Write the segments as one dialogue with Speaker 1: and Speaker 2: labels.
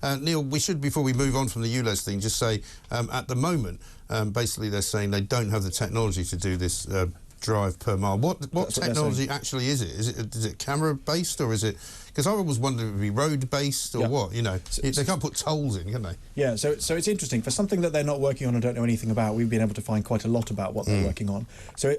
Speaker 1: Neil, we should, before we move on from the ULEZ thing, just say at the moment, basically they're saying they don't have the technology to do this drive per mile. What technology actually is it? Is it camera based, or is it? Because I was wondering if it would be road based or what. You know, they can't put tolls in, can they? Yeah.
Speaker 2: So it's interesting for something that they're not working on and don't know anything about. We've been able to find quite a lot about what they're working on. So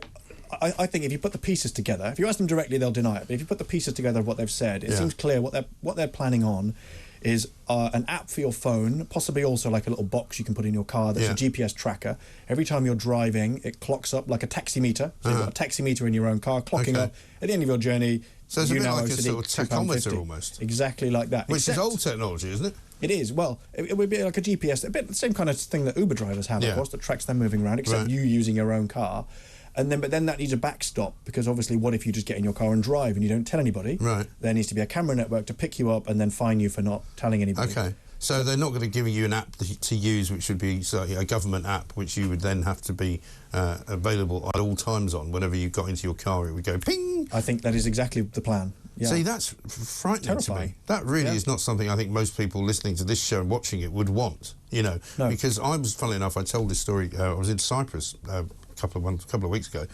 Speaker 2: I think if you put the pieces together, if you ask them directly, they'll deny it. But if you put the pieces together of what they've said, it seems clear what they're planning on is an app for your phone, possibly also like a little box you can put in your car that's a GPS tracker. Every time you're driving, it clocks up like a taximeter. So you've got a taximeter in your own car, clocking up at the end of your journey.
Speaker 1: So it's a bit like a sort of tachometer almost.
Speaker 2: Exactly like that.
Speaker 1: Which is old technology, isn't it?
Speaker 2: It is. Well, it would be like a GPS, a bit the same kind of thing that Uber drivers have, of course, that tracks them moving around, except you using your own car. But then that needs a backstop, because obviously what if you just get in your car and drive and you don't tell anybody? Right. There needs to be a camera network to pick you up and then fine you for not telling anybody. Okay. So they're not going to give you an app to use, which would be a government app, which you would then have to be available at all times on. Whenever you got into your car, it would go ping. I think that is exactly the plan. Yeah. See, that's frightening to me. That really is not something I think most people listening to this show and watching it would want, you know. No. Because funnily enough, I told this story, I was in Cyprus a couple of weeks ago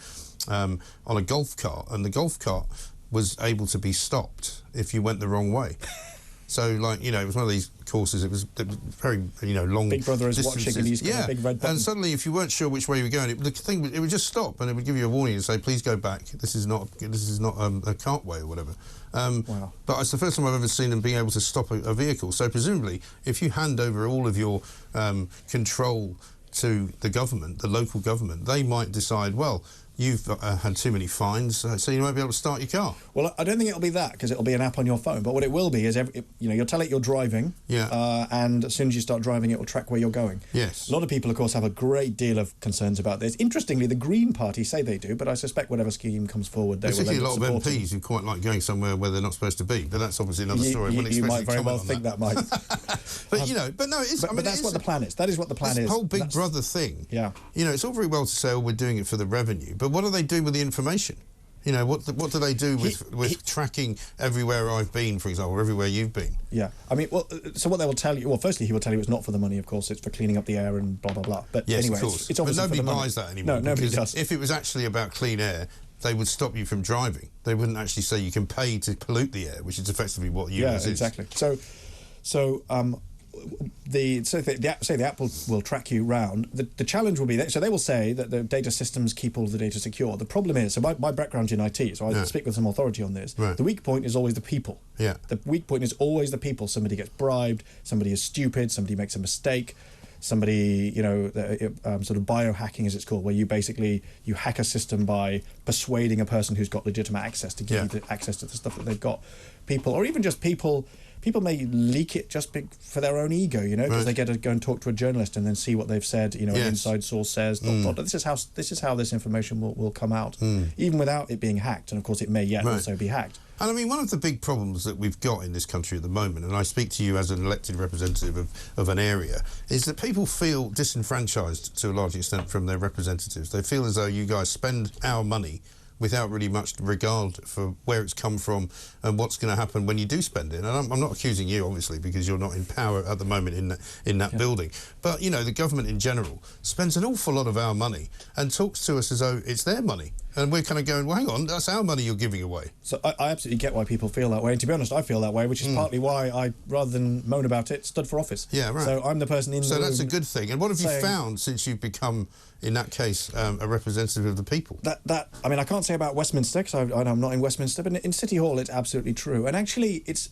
Speaker 2: on a golf cart, and the golf cart was able to be stopped if you went the wrong way. So, like, you know, it was one of these courses, it was very, you know, long Big Brother is watching and he's got a big red button. And suddenly, if you weren't sure which way you were going, it would just stop and it would give you a warning and say, please go back, this is not a cartway or whatever. Wow. But it's the first time I've ever seen them being able to stop a vehicle. So presumably, if you hand over all of your control to the government, the local government, they might decide, well, you've had too many fines, so you won't be able to start your car. Well, I don't think it'll be that, because it'll be an app on your phone. But what it will be is, you'll tell it you're driving, and as soon as you start driving, it will track where you're going. Yes. A lot of people, of course, have a great deal of concerns about this. Interestingly, the Green Party say they do, but I suspect whatever scheme comes forward, they will end up supporting. Particularly a lot of MPs who quite like going somewhere where they're not supposed to be, but that's obviously another story. You might very well think that, Mike. But, no, it is... But that's what the plan is. That is what the plan is. This whole Big Brother thing, it's all very well to say, oh, we're doing it for the revenue, but what do they do with the information? You know, what do they do with tracking everywhere I've been, for example, or everywhere you've been? Yeah, I mean, so what they will tell you, well, firstly, he will tell you it's not for the money, of course, it's for cleaning up the air and blah, blah, blah. But yes, anyway, of course. It's obviously but nobody buys that anymore. No, nobody does. If it was actually about clean air, they would stop you from driving. They wouldn't actually say you can pay to pollute the air, which is effectively what ULEZ is. Yeah, exactly. The app will track you round. The challenge will be that, so they will say that the data systems keep all of the data secure. The problem is, so my background's in IT, so I speak with some authority on this. Right. The weak point is always the people. Yeah. The weak point is always the people. Somebody gets bribed, somebody is stupid, somebody makes a mistake, somebody, sort of biohacking as it's called, where you hack a system by persuading a person who's got legitimate access to give you the access to the stuff that they've got. People, or even just people may leak it just for their own ego, because they get to go and talk to a journalist and then see what they've said, an inside source says, this is how this information will come out, even without it being hacked, and of course it may yet also be hacked. And I mean, one of the big problems that we've got in this country at the moment, and I speak to you as an elected representative of an area, is that people feel disenfranchised to a large extent from their representatives. They feel as though you guys spend our money without really much regard for where it's come from and what's going to happen when you do spend it. And I'm not accusing you, obviously, because you're not in power at the moment in that building. But, the government in general spends an awful lot of our money and talks to us as though it's their money. And we're kind of going, well, hang on, that's our money you're giving away. So I absolutely get why people feel that way. And to be honest, I feel that way, which is partly why I, rather than moan about it, stood for office. Yeah, right. So I'm the person in the room. So that's a good thing. And what have you found since you've become, in that case, a representative of the people? I mean, I can't say about Westminster, because I'm not in Westminster, but in City Hall it's absolutely true. And actually, it's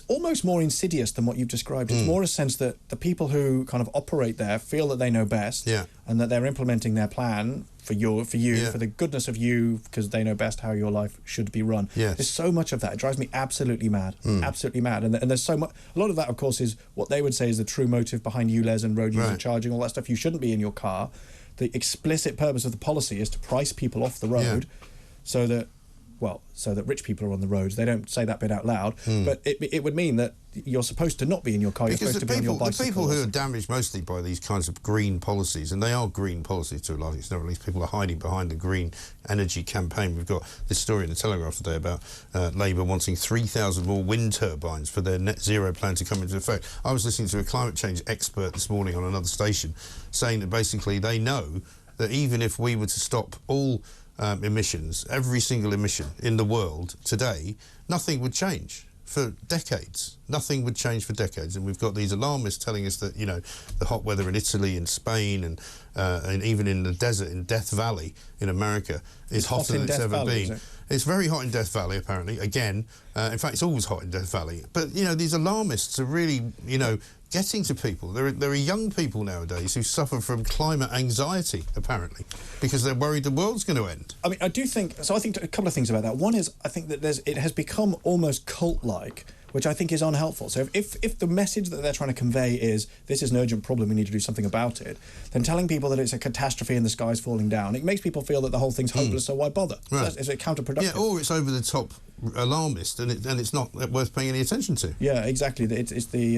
Speaker 2: almost more insidious than what you've described. It's more a sense that the people who kind of operate there feel that they know best, and that they're implementing their plan for you, for the goodness of you, because they know best how your life should be run. Yes. There's so much of that. It drives me absolutely mad. Absolutely mad. And there's so much. A lot of that, of course, is what they would say is the true motive behind ULEZ and road user charging, all that stuff. You shouldn't be in your car. The explicit purpose of the policy is to price people off the road so that rich people are on the roads. They don't say that bit out loud, but it would mean that you're supposed to not be in your car. You're supposed to be on your bicycle.
Speaker 1: The people who are damaged mostly by these kinds of green policies, and they are green policies to a large extent, or at least people are hiding behind the green energy campaign. We've got this story in the Telegraph today about Labour wanting 3,000 more wind turbines for their net zero plan to come into effect. I was listening to a climate change expert this morning on another station saying that basically they know that even if we were to stop all emissions, every single emission in the world today, nothing would change for decades. Nothing would change for decades. And we've got these alarmists telling us that, you know, the hot weather in Italy and Spain and even in the desert in Death Valley in America is hotter than it's ever been. It's very hot in Death Valley, apparently, again. In fact, it's always hot in Death Valley. But, you know, these alarmists are really, you know, getting to people. There are young people nowadays who suffer from climate anxiety, apparently, because they're worried the world's going to end.
Speaker 2: I mean, I do think... So I think a couple of things about that. One is, I think that it has become almost cult-like, which I think is unhelpful. So if the message that they're trying to convey is, this is an urgent problem, we need to do something about it, then telling people that it's a catastrophe and the sky's falling down, it makes people feel that the whole thing's hopeless, so why bother?
Speaker 1: Right.
Speaker 2: So is it counterproductive?
Speaker 1: Yeah, or it's over-the-top alarmist and it's not worth paying any attention to.
Speaker 2: Yeah, exactly. It's the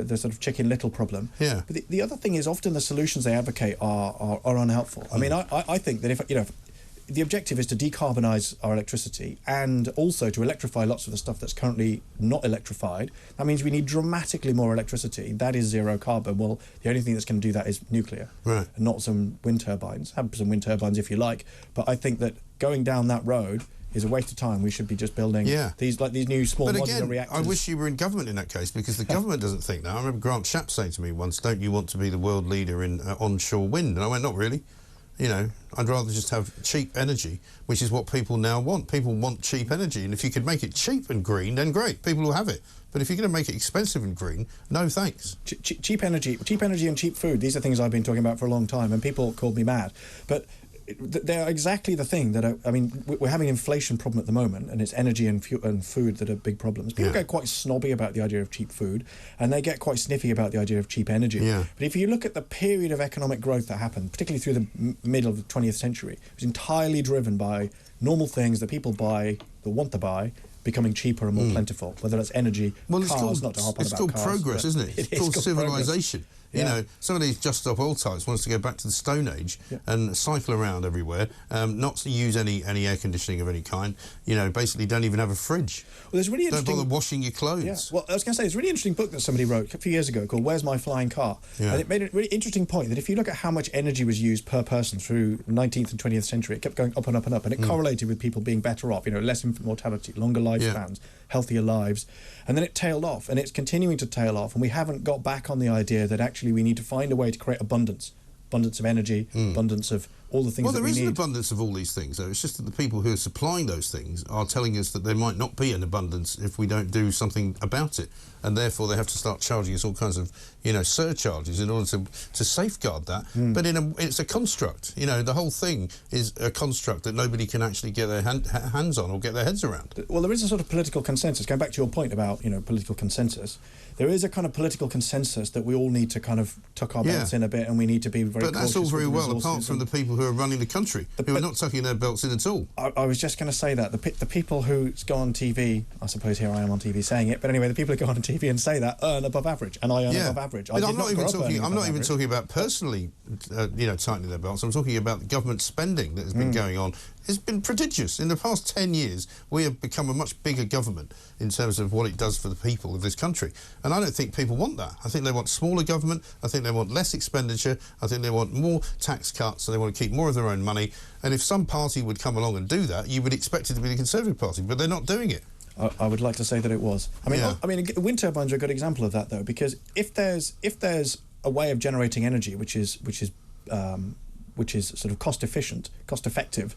Speaker 2: sort of Chicken Little problem.
Speaker 1: Yeah.
Speaker 2: But the other thing is often the solutions they advocate are unhelpful. I mean, I think that if the objective is to decarbonise our electricity and also to electrify lots of the stuff that's currently not electrified. That means we need dramatically more electricity. That is zero carbon. Well, the only thing that's going to do that is nuclear,
Speaker 1: right?
Speaker 2: And not some wind turbines. Have some wind turbines if you like, but I think that going down that road is a waste of time. We should be just building these new small modular reactors.
Speaker 1: I wish you were in government in that case, because the government doesn't think that. I remember Grant Shapps saying to me once, "Don't you want to be the world leader in onshore wind?" And I went, "Not really. You know, I'd rather just have cheap energy," which is what people now want. People want cheap energy, and if you could make it cheap and green, then great, people will have it. But if you're going to make it expensive and green, no thanks.
Speaker 2: Cheap energy and cheap food, these are things I've been talking about for a long time, and people called me mad. But they're exactly the thing that I mean, we're having an inflation problem at the moment, and it's energy and food that are big problems. People get quite snobby about the idea of cheap food, and they get quite sniffy about the idea of cheap energy.
Speaker 1: Yeah.
Speaker 2: But if you look at the period of economic growth that happened, particularly through the middle of the 20th century, it was entirely driven by normal things that people buy, that want to buy, becoming cheaper and more plentiful, whether that's energy, cars, not to hop on about cars.
Speaker 1: It's called progress, isn't it? It's called civilization.
Speaker 2: Progress.
Speaker 1: You know, some of these Just Stop Oil types want us to go back to the Stone Age and cycle around everywhere, not to use any air conditioning of any kind. You know, basically don't even have a fridge.
Speaker 2: Well, there's really interesting...
Speaker 1: Don't bother washing your clothes.
Speaker 2: Yeah. Well, I was going to say, there's a really interesting book that somebody wrote a few years ago called Where's My Flying Car?
Speaker 1: Yeah.
Speaker 2: And it made a really interesting point that if you look at how much energy was used per person through the 19th and 20th century, it kept going up and up and up, and it correlated with people being better off, you know, less infant mortality, longer lifespans, healthier lives. And then it tailed off, and it's continuing to tail off, and we haven't got back on the idea that actually we need to find a way to create abundance of energy, abundance of all the things that we need.
Speaker 1: Well, there is an abundance of all these things, though. It's just that the people who are supplying those things are telling us that there might not be an abundance if we don't do something about it, and therefore they have to start charging us all kinds of, you know, surcharges in order to safeguard that. But it's a construct. You know, the whole thing is a construct that nobody can actually get their hands on or get their heads around.
Speaker 2: Well, there is a sort of political consensus. Going back to your point about, you know, political consensus, there is a kind of political consensus that we all need to kind of tuck our belts in a bit, and we need to be very cautious.
Speaker 1: But that's all very well, apart from the people who are running the country, who are not tucking their belts in at all.
Speaker 2: I was just going to say that. The people who go on TV, I suppose here I am on TV saying it, but anyway, the people who go on TV and say that earn above average, and I earn above average.
Speaker 1: I'm not even talking about personally, you know, tightening their belts. I'm talking about the government spending that has been going on. It's been prodigious. In the past 10 years, we have become a much bigger government in terms of what it does for the people of this country. And I don't think people want that. I think they want smaller government. I think they want less expenditure. I think they want more tax cuts, so they want to keep more of their own money. And if some party would come along and do that, you would expect it to be the Conservative Party, but they're not doing it.
Speaker 2: I would like to say that it was. I mean, wind turbines are a good example of that, though, because if there's a way of generating energy which is sort of cost efficient, cost effective,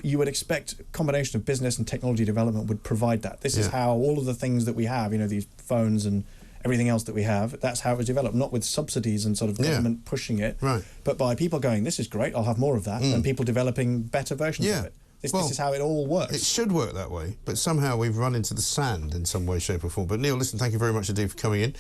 Speaker 2: you would expect a combination of business and technology development would provide that. This is how all of the things that we have, you know, these phones and everything else that we have, that's how it was developed, not with subsidies and sort of government pushing it, but by people going, this is great, I'll have more of that, and people developing better versions of it. This is how it all works.
Speaker 1: It should work that way, but somehow we've run into the sand in some way, shape or form. But Neil, listen, thank you very much indeed for coming in.